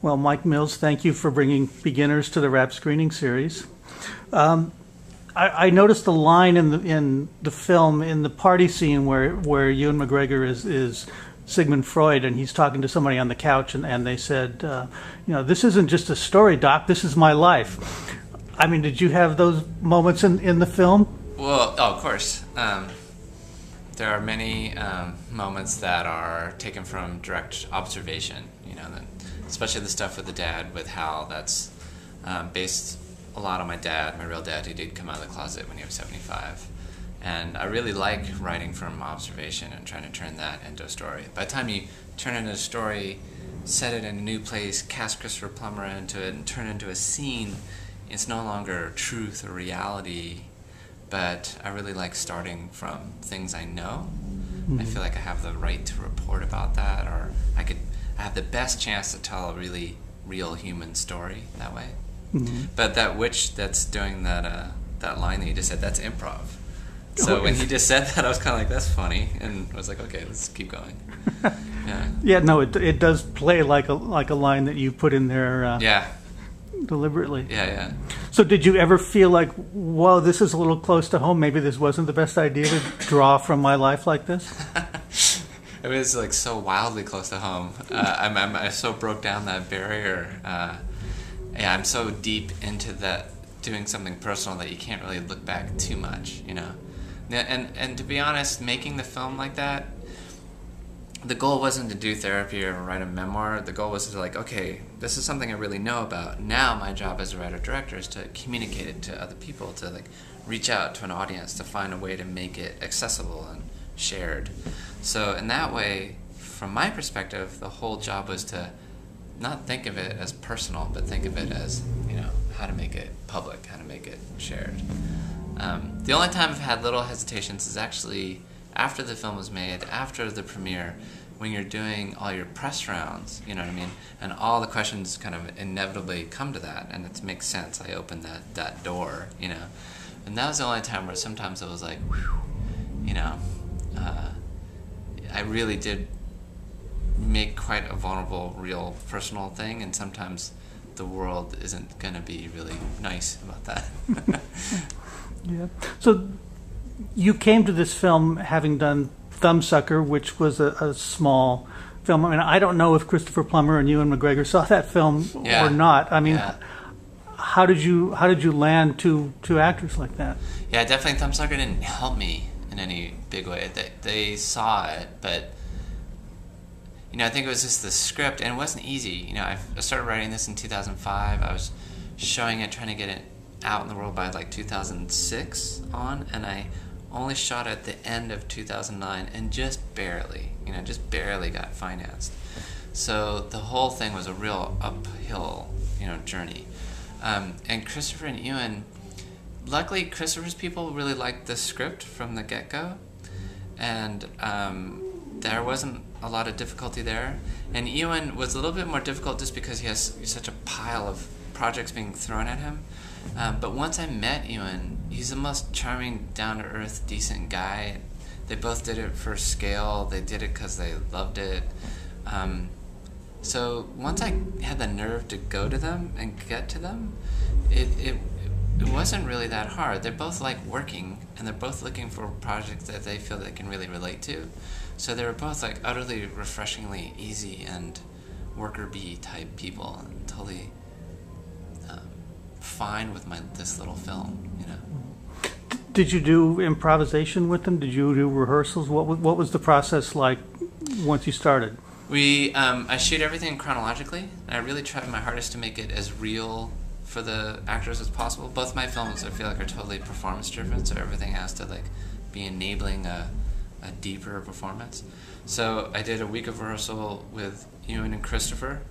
Well, Mike Mills, thank you for bringing beginners to the Wrap screening series. I noticed a line in the film, in the party scene where Ewan McGregor is Sigmund Freud, and he's talking to somebody on the couch, and they said, this isn't just a story, Doc, this is my life. I mean, did you have those moments in the film? Well, of course. There are many moments that are taken from direct observation, especially the stuff with the dad, with Hal, that's based a lot on my dad, my real dad, who did come out of the closet when he was 75. And I really like writing from observation and trying to turn that into a story. By the time you turn it into a story, set it in a new place, cast Christopher Plummer into it, and turn it into a scene, it's no longer truth or reality, but I really like starting from things I know. Mm-hmm. I feel like I have the right to report about that, or I have the best chance to tell a really real human story that way. Mm-hmm. But that witch that's doing that line that you just said, that's improv. So when he just said that, I was kind of like, that's funny, and I was like, okay, let's keep going. Yeah. Yeah, no, it does play like a line that you put in there. Yeah. Deliberately. Yeah. So did you ever feel like, whoa, this is a little close to home, maybe this wasn't the best idea to draw from my life like this? It was like so wildly close to home. I so broke down that barrier. I'm so deep into that, doing something personal, that you can't really look back too much, And to be honest, making the film like that, the goal wasn't to do therapy or write a memoir. The goal was to okay, this is something I really know about. Now my job as a writer-director is to communicate it to other people, to reach out to an audience, to find a way to make it accessible and shared. So in that way, from my perspective, the whole job was to not think of it as personal, but think of it as, how to make it public, how to make it shared. The only time I've had little hesitations is actually after the film was made, after the premiere, when you're doing all your press rounds, you know what I mean? And all the questions kind of inevitably come to that, and it makes sense. I opened that door, And that was the only time where sometimes it was like, whew, I really did make quite a vulnerable, real, personal thing, and sometimes the world isn't going to be really nice about that. Yeah. So you came to this film having done Thumbsucker, which was a small film. I mean, I don't know if Christopher Plummer and Ewan McGregor saw that film or not. I mean, how did you land two actors like that? Yeah, definitely Thumbsucker didn't help me in any big way. They saw it, but I think it was just the script, and it wasn't easy. I started writing this in 2005. I was showing it, trying to get it out in the world by 2006 on, and I only shot at the end of 2009, and just barely got financed. So the whole thing was a real uphill, journey. And Christopher and Ewan, luckily Christopher's people really liked the script from the get-go, and there wasn't a lot of difficulty there. And Ewan was a little bit more difficult just because he has such a pile of projects being thrown at him. But once I met Ewan, he's the most charming, down-to-earth, decent guy. They both did it for scale. They did it because they loved it. So once I had the nerve to go to them and get to them, it wasn't really that hard. They're both working, and they're both looking for projects that they feel they can really relate to. So they were both utterly refreshingly easy and worker bee type people, and totally fine with this little film, Did you do improvisation with them? Did you do rehearsals? What was the process like once you started? I shoot everything chronologically, and I really tried my hardest to make it as real for the actors as possible. Both my films, I feel are totally performance driven, so everything has to be enabling a deeper performance. So I did a week of rehearsal with Ewan and Christopher,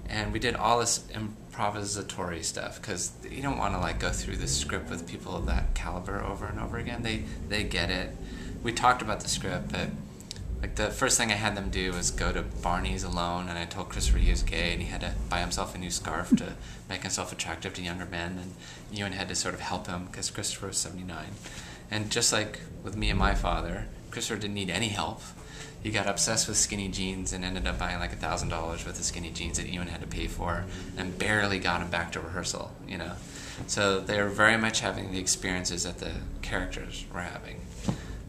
and we did all this improvisatory stuff, because you don't want to go through the script with people of that caliber over and over again. They get it. We talked about the script, but the first thing I had them do was go to Barney's alone, and I told Christopher he was gay and he had to buy himself a new scarf to make himself attractive to younger men, and Ewan had to sort of help him because Christopher was 79. And just like with me and my father, Christopher didn't need any help. he got obsessed with skinny jeans and ended up buying like $1,000 worth of skinny jeans that Ewan had to pay for, and barely got him back to rehearsal. You know, so they were very much having the experiences that the characters were having.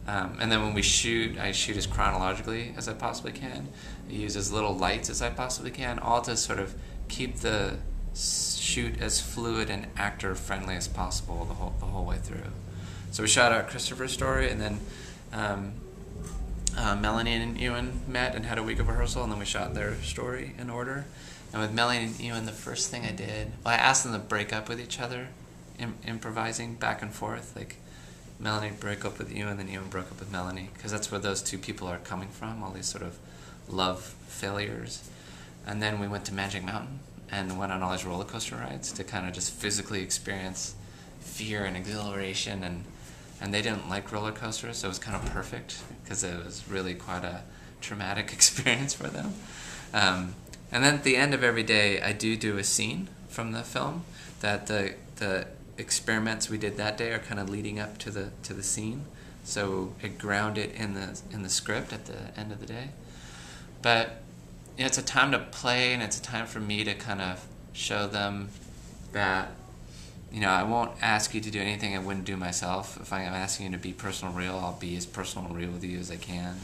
And then when we shoot, I shoot as chronologically as I possibly can. I use as little lights as I possibly can, all to sort of keep the shoot as fluid and actor friendly as possible the whole way through. So we shot out Christopher's story, and then Melanie and Ewan met and had a week of rehearsal, and then we shot their story in order. And with Melanie and Ewan, the first thing I did, well, I asked them to break up with each other, improvising back and forth. Like, Melanie broke up with Ewan, then Ewan broke up with Melanie, because that's where those two people are coming from, all these sort of love failures. And then we went to Magic Mountain and went on all these roller coaster rides to kind of just physically experience fear and exhilaration, and they didn't like roller coasters, so it was kind of perfect because it was really quite a traumatic experience for them. And then at the end of every day, I do a scene from the film that the experiments we did that day are kind of leading up to the scene, so it grounded in the script at the end of the day. But you know, it's a time to play, and it's a time for me to kind of show them that, you know, I won't ask you to do anything I wouldn't do myself. If I'm asking you to be personal real, I'll be as personal and real with you as I can.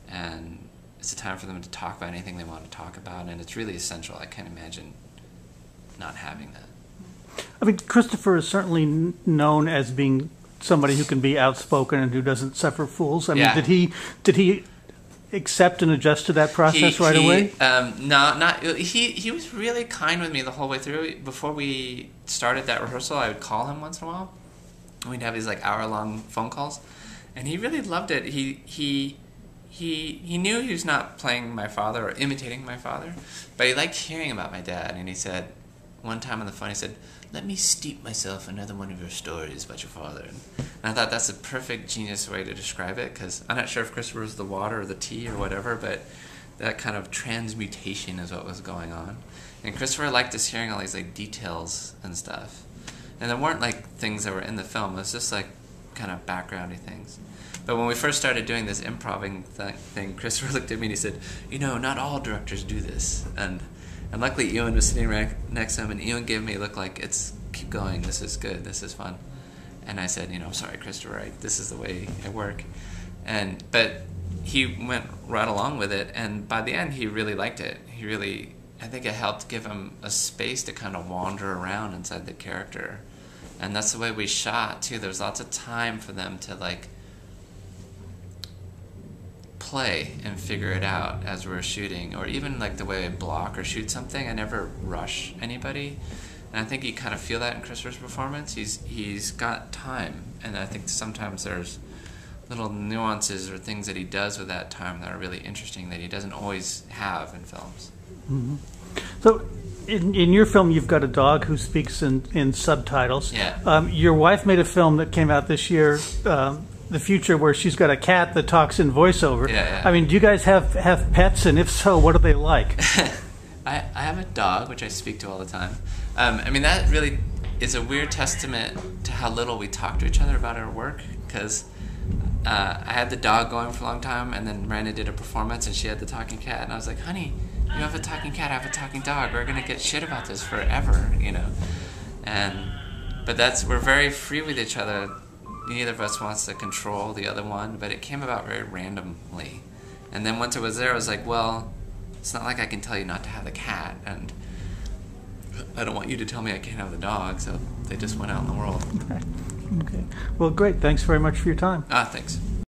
And it's a time for them to talk about anything they want to talk about, and it's really essential. I can't imagine not having that. I mean, Christopher is certainly known as being somebody who can be outspoken and who doesn't suffer fools. I mean, did he accept and adjust to that process right away? He was really kind with me the whole way through. Before we started that rehearsal, I would call him once in a while. We'd have these like hour-long phone calls, and he really loved it. He knew he was not playing my father or imitating my father, but he liked hearing about my dad. And he said, one time on the phone, he said, "Let me steep myself in another one of your stories about your father." And I thought that's a perfect, genius way to describe it, because I'm not sure if Christopher was the water or the tea or whatever, but that kind of transmutation is what was going on. And Christopher liked us hearing all these like details and stuff. And there weren't like things that were in the film. It was just like kind of backgroundy things. But when we first started doing this improvising thing, Christopher looked at me and he said, "You know, not all directors do this." And luckily Ewan was sitting right next to him, and Ewan gave me a look like, keep going, this is good, this is fun. And I said, you know, "Sorry, Christopher, this is the way I work." But he went right along with it, and by the end he really liked it. I think it helped give him a space to kind of wander around inside the character. And that's the way we shot too. There was lots of time for them to like play and figure it out as we're shooting, or even like the way I block or shoot something. I never rush anybody, and I think you kind of feel that in Christopher's performance. He's got time, and I think sometimes there's little nuances or things that he does with that time that are really interesting that he doesn't always have in films. Mm-hmm. So in your film, you've got a dog who speaks in subtitles. Yeah. Your wife made a film that came out this year, The Future, where she's got a cat that talks in voiceover. Yeah. I mean, do you guys have pets, and if so, what are they like? I have a dog, which I speak to all the time. I mean, that really is a weird testament to how little we talk to each other about our work, because I had the dog going for a long time, and then Miranda did a performance, and she had the talking cat, and I was like, "Honey, you have a talking cat, I have a talking dog. We're going to get shit about this forever," you know? But we're very free with each other. Neither of us wants to control the other one, but it came about very randomly. And then once it was there, I was like, well, it's not like I can tell you not to have the cat, and I don't want you to tell me I can't have the dog, so they just went out in the world. Okay. Well, great. Thanks very much for your time. Thanks.